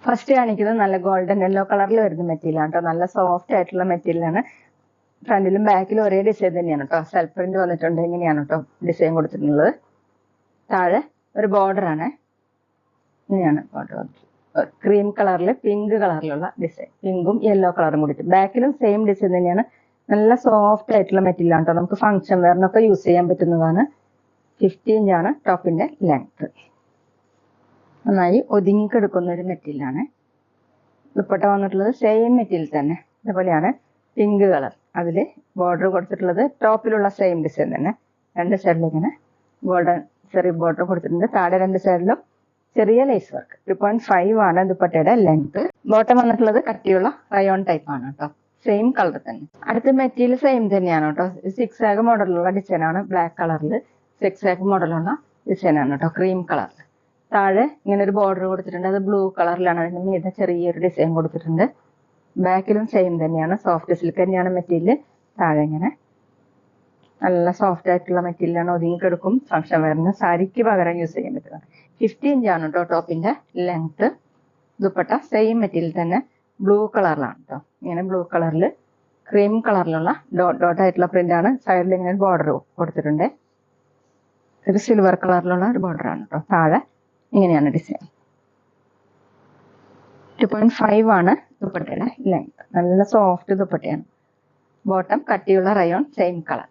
First കാണിക്കുന്നത് നല്ല golden yellow കളറിൽ വരുന്ന മെറ്റീരിയലാണ് കേട്ടോ. നല്ല സോഫ്റ്റ് ആയിട്ടുള്ള മെറ്റീരിയലാണ്. ഫ്രണ്ടിലും ബാക്കിലും ഒരേ ഡിസൈൻ തന്നെയാണ് കേട്ടോ. സെൽഫ് പ്രിന്റ് വന്നിട്ടുണ്ട്. ഇങ്ങനെയാണ് കേട്ടോ ഡിസൈൻ കൊടുത്തിട്ടുള്ളത്. താഴെ ഒരു ബോർഡർ ആണ്. ഇങ്ങനെയാണ് ബോർഡർ വന്നിട്ടുള്ളത്. ക്രീം കളറിൽ പിങ്ക് കളറിലുള്ള ഡിസൈൻ, പിങ്കും യെല്ലോ കളറും കൂടിയിട്ട്. ബാക്കിലും സെയിം ഡിസൈൻ തന്നെയാണ്. നല്ല സോഫ്റ്റ് ആയിട്ടുള്ള മെറ്റീരിയൽ ആണ് കേട്ടോ. നമുക്ക് ഫംഗ്ഷൻ വെയറിനൊക്കെ യൂസ് ചെയ്യാൻ പറ്റുന്നതാണ്. 50 ഇഞ്ചാണ് ടോപ്പിന്റെ ലെങ്ത്. നന്നായി ഒതുങ്ങിക്കെടുക്കുന്ന ഒരു മെറ്റീരിയലാണ്. ദുപ്പട്ട വന്നിട്ടുള്ളത് സെയിം മെറ്റീരിയൽ തന്നെ. ഇതുപോലെയാണ് പിങ്ക് കളർ. അതിൽ ബോർഡർ കൊടുത്തിട്ടുള്ളത് ടോപ്പിലുള്ള സെയിം ഡിസൈൻ തന്നെ. രണ്ട് സൈഡിലും ഇങ്ങനെ ഗോൾഡൻ ചെറിയ ബോർഡർ കൊടുത്തിട്ടുണ്ട്. താഴെ രണ്ട് സൈഡിലും ചെറിയ ലേസ് വർക്ക്. 3.5 ആണ് ദുപ്പട്ടയുടെ ലെങ്ത്. ബോട്ടം വന്നിട്ടുള്ളത് കട്ടിയുള്ള റയോൺ ടൈപ്പ് ആണ് കേട്ടോ. സെയിം കളർ തന്നെ. അടുത്ത മെറ്റീരിയൽ സെയിം തന്നെയാണ് കേട്ടോ. 6 ആഗ് മോഡലുള്ള ഡിസൈനാണ്. ബ്ലാക്ക് കളറിൽ 6 ആഗ് മോഡലുള്ള ഡിസൈനാണ് കേട്ടോ. ക്രീം കളറിൽ താഴെ ഇങ്ങനെ ഒരു ബോർഡർ കൊടുത്തിട്ടുണ്ട്. അത് ബ്ലൂ കളറിലാണ്. അതിന് മീതെ ചെറിയൊരു ഡിസൈൻ കൊടുത്തിട്ടുണ്ട്. ബാക്കിലും സെയിം തന്നെയാണ്. സോഫ്റ്റ് സിൽക്ക് തന്നെയാണ് മെറ്റീരിയൽ. താഴെ ഇങ്ങനെ നല്ല സോഫ്റ്റ് ആയിട്ടുള്ള മെറ്റീരിയലാണ്. ഒതുങ്ങിക്കെടുക്കും. ഫംഗ്ഷൻ വെയറിന് സാരിക്ക് പകരം യൂസ് ചെയ്യാൻ പറ്റുന്നത്. 50 ഇഞ്ചാണ് കേട്ടോ ടോപ്പിന്റെ ലെങ്ത്. ദുപ്പട്ട സെയിം മെറ്റീരിയൽ തന്നെ. ബ്ലൂ കളറിലാണ് കേട്ടോ. ഇങ്ങനെ ബ്ലൂ കളറിൽ ക്രീം കളറിലുള്ള ഡോട്ട് ആയിട്ടുള്ള പ്രിന്റ് ആണ്. സൈഡിൽ ഇങ്ങനെ ബോർഡർ കൊടുത്തിട്ടുണ്ട്. ഒരു സിൽവർ കളറിലുള്ള ഒരു ബോർഡർ ആണ് കേട്ടോ. താഴെ ഇങ്ങനെയാണ് ഡിസൈൻ. 2.5 ആണ് ദുപ്പട്ടയുടെ ലെങ്ത്. നല്ല സോഫ്റ്റ് ദുപ്പട്ടയാണ്. ബോട്ടം കട്ടിയുള്ള റയോൺ സെയിം കളർ.